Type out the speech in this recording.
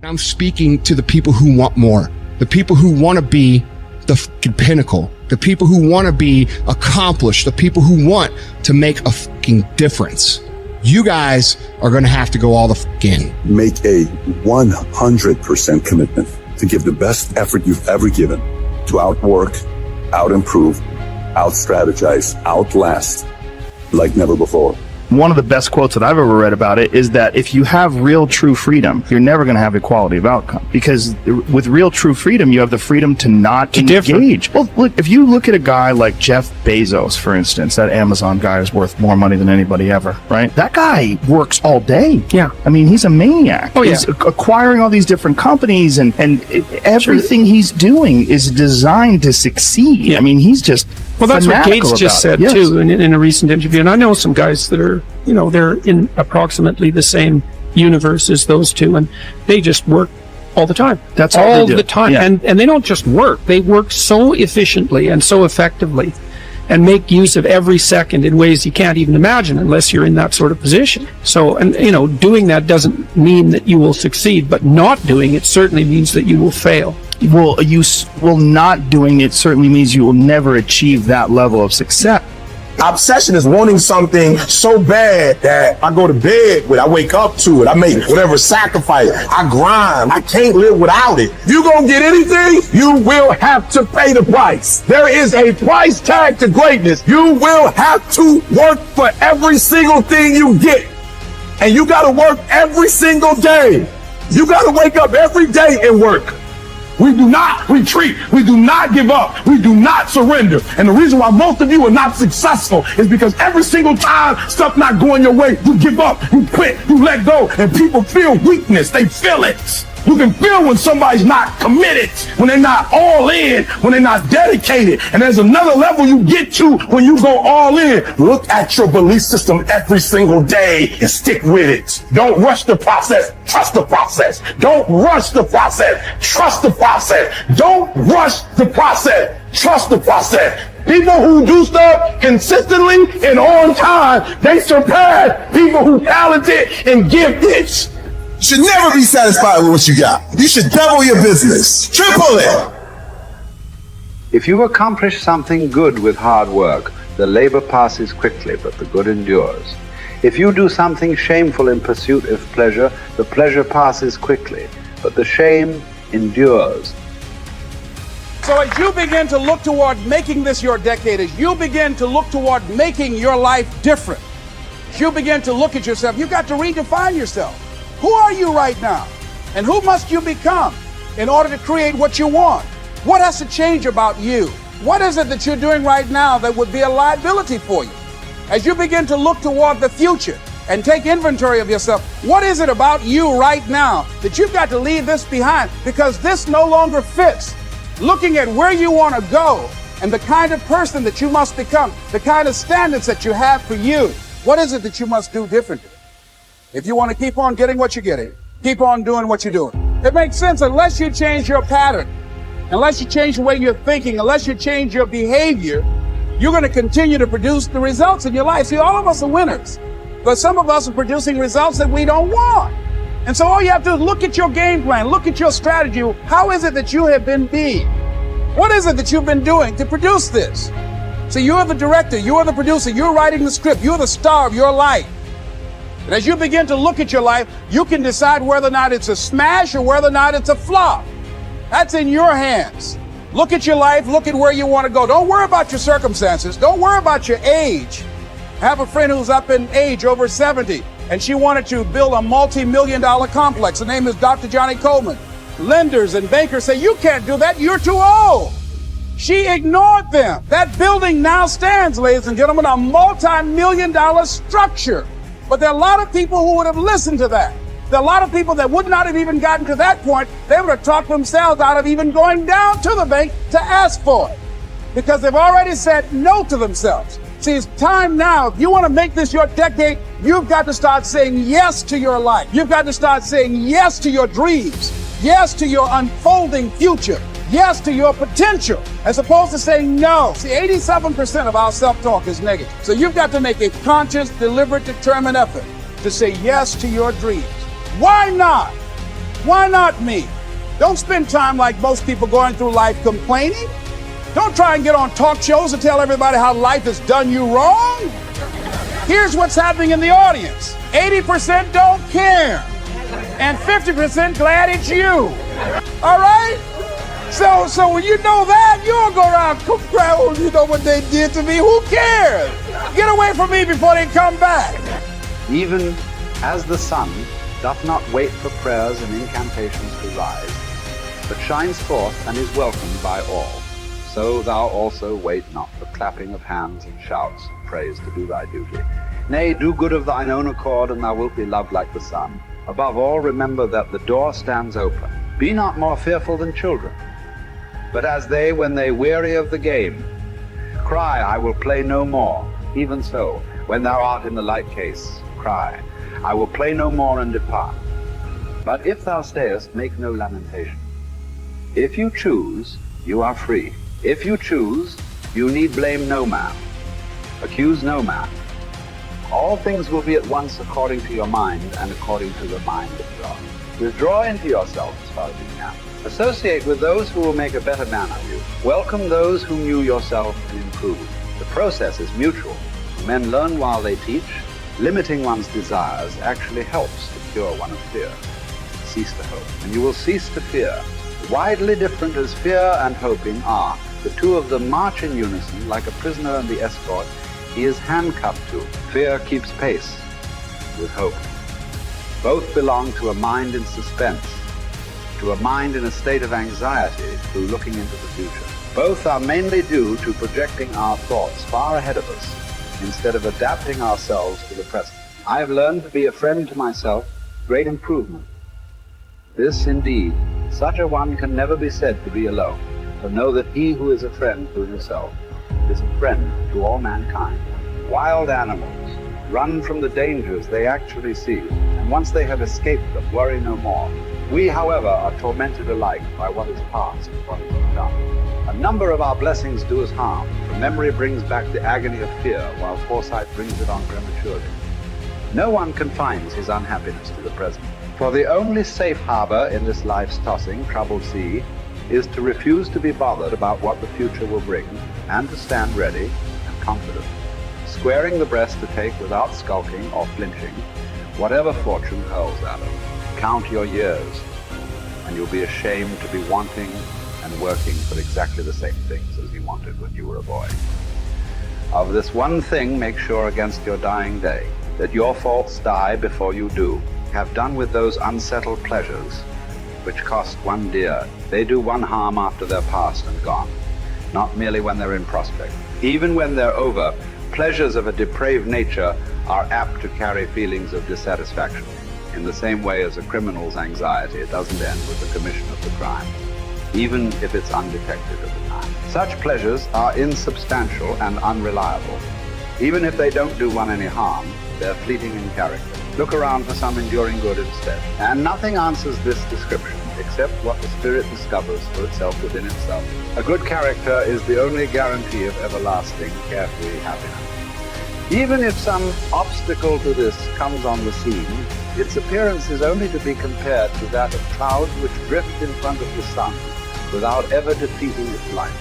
I'm speaking to the people who want more, the people who want to be the fucking pinnacle, the people who want to be accomplished, the people who want to make a fucking difference. You guys are going to have to go all the fuck in. Make a 100% commitment to give the best effort you've ever given to outwork, out-improve, out-strategize, outlast like never before. One of the best quotes that I've ever read about it is that if you have real true freedom, you're never going to have equality of outcome, because with real true freedom, you have the freedom to not engage. Well, look, if you look at a guy like Jeff Bezos, for instance, that Amazon guy is worth more money than anybody ever, right? That guy works all day. Yeah. I mean, he's a maniac. Oh, yeah. He's acquiring all these different companies, and everything he's doing is designed to succeed. Yeah. I mean, he's just Well, that's what Gates just said, yes. too, in a recent interview. And I know some guys that are, they're in approximately the same universe as those two, and they just work all the time. That's all they do. the time. Yeah. And they don't just work. They work so efficiently and so effectively and make use of every second in ways you can't even imagine unless you're in that sort of position. So, and doing that doesn't mean that you will succeed, but not doing it certainly means that you will fail. Well, not doing it certainly means you will never achieve that level of success. Obsession is wanting something so bad that I go to bed with, I wake up to it, I make whatever sacrifice, I grind, I can't live without it. You gonna get anything, you will have to pay the price. There is a price tag to greatness. You will have to work for every single thing you get. And you gotta work every single day. You gotta wake up every day and work. We do not retreat. We do not give up. We do not surrender. And the reason why most of you are not successful is because every single time stuff not going your way, you give up, you quit, you let go, and people feel weakness. They feel it. You can feel when somebody's not committed, when they're not all in, when they're not dedicated. And there's another level you get to when you go all in. Look at your belief system every single day and stick with it. Don't rush the process. Trust the process. Don't rush the process. Trust the process. Don't rush the process. Trust the process. People who do stuff consistently and on time, they surpass people who are talented and gifted. You should never be satisfied with what you got. You should double your business, triple it. If you accomplish something good with hard work, the labor passes quickly, but the good endures. If you do something shameful in pursuit of pleasure, the pleasure passes quickly, but the shame endures. So as you begin to look toward making this your decade, as you begin to look toward making your life different, as you begin to look at yourself, you've got to redefine yourself. Who are you right now? And who must you become in order to create what you want? What has to change about you? What is it that you're doing right now that would be a liability for you? As you begin to look toward the future and take inventory of yourself, what is it about you right now that you've got to leave this behind because this no longer fits? Looking at where you want to go and the kind of person that you must become, the kind of standards that you have for you, what is it that you must do differently? If you want to keep on getting what you're getting, keep on doing what you're doing. It makes sense unless you change your pattern, unless you change the way you're thinking, unless you change your behavior, you're going to continue to produce the results in your life. See, all of us are winners, but some of us are producing results that we don't want. And so all you have to do is look at your game plan, look at your strategy. How is it that you have been being? What is it that you've been doing to produce this? So you're the director, you're the producer, you're writing the script, you're the star of your life. And as you begin to look at your life, you can decide whether or not it's a smash or whether or not it's a flop. That's in your hands. Look at your life, look at where you want to go. Don't worry about your circumstances. Don't worry about your age. I have a friend who's up in age, over 70, and she wanted to build a multi-million-dollar complex. Her name is Dr. Johnny Coleman. Lenders and bankers say, you can't do that, you're too old. She ignored them. That building now stands, ladies and gentlemen, a multi-million-dollar structure. But there are a lot of people who would have listened to that. There are a lot of people that would not have even gotten to that point. They would have talked themselves out of even going down to the bank to ask for it because they've already said no to themselves. See, it's time now. If you want to make this your decade, you've got to start saying yes to your life. You've got to start saying yes to your dreams, yes to your unfolding future, yes to your potential, as opposed to saying no. See, 87% of our self-talk is negative. So you've got to make a conscious, deliberate, determined effort to say yes to your dreams. Why not? Why not me? Don't spend time like most people going through life complaining. Don't try and get on talk shows and tell everybody how life has done you wrong. Here's what's happening in the audience. 80% don't care. And 50% glad it's you. All right? So when you know that, you don't go around crying, oh, you know what they did to me? Who cares? Get away from me before they come back. Even as the sun doth not wait for prayers and incantations to rise, but shines forth and is welcomed by all, so thou also wait not for clapping of hands and shouts and praise to do thy duty. Nay, do good of thine own accord, and thou wilt be loved like the sun. Above all, remember that the door stands open. Be not more fearful than children, but as they, when they weary of the game, cry, I will play no more. Even so, when thou art in the like case, cry, I will play no more, and depart. But if thou stayest, make no lamentation. If you choose, you are free. If you choose, you need blame no man, accuse no man. All things will be at once according to your mind and according to the mind of God. Withdraw into yourself as far as you can. Associate with those who will make a better man of you. Welcome those who knew yourself and improve. The process is mutual. Men learn while they teach. Limiting one's desires actually helps to cure one of fear. Cease to hope, and you will cease to fear. Widely different as fear and hoping are, the two of them march in unison like a prisoner and the escort he is handcuffed to. Fear keeps pace with hope. Both belong to a mind in suspense, to a mind in a state of anxiety through looking into the future. Both are mainly due to projecting our thoughts far ahead of us instead of adapting ourselves to the present. I have learned to be a friend to myself, great improvement. This indeed, such a one can never be said to be alone, to know that he who is a friend to himself is a friend to all mankind. Wild animals run from the dangers they actually see, and once they have escaped them, worry no more. We, however, are tormented alike by what is past and what is to come. A number of our blessings do us harm, for memory brings back the agony of fear, while foresight brings it on prematurely. No one confines his unhappiness to the present, for the only safe harbor in this life's tossing, troubled sea is to refuse to be bothered about what the future will bring, and to stand ready and confident, squaring the breast to take without skulking or flinching whatever fortune hurls at him. Count your years, and you'll be ashamed to be wanting and working for exactly the same things as you wanted when you were a boy. Of this one thing make sure against your dying day, that your faults die before you do. Have done with those unsettled pleasures which cost one dear. They do one harm after they're past and gone, not merely when they're in prospect. Even when they're over, pleasures of a depraved nature are apt to carry feelings of dissatisfaction. In the same way as a criminal's anxiety, it doesn't end with the commission of the crime, even if it's undetected at the time. Such pleasures are insubstantial and unreliable. Even if they don't do one any harm, they're fleeting in character. Look around for some enduring good instead. And nothing answers this description except what the spirit discovers for itself within itself. A good character is the only guarantee of everlasting, carefree happiness. Even if some obstacle to this comes on the scene, its appearance is only to be compared to that of clouds which drift in front of the sun without ever defeating its light.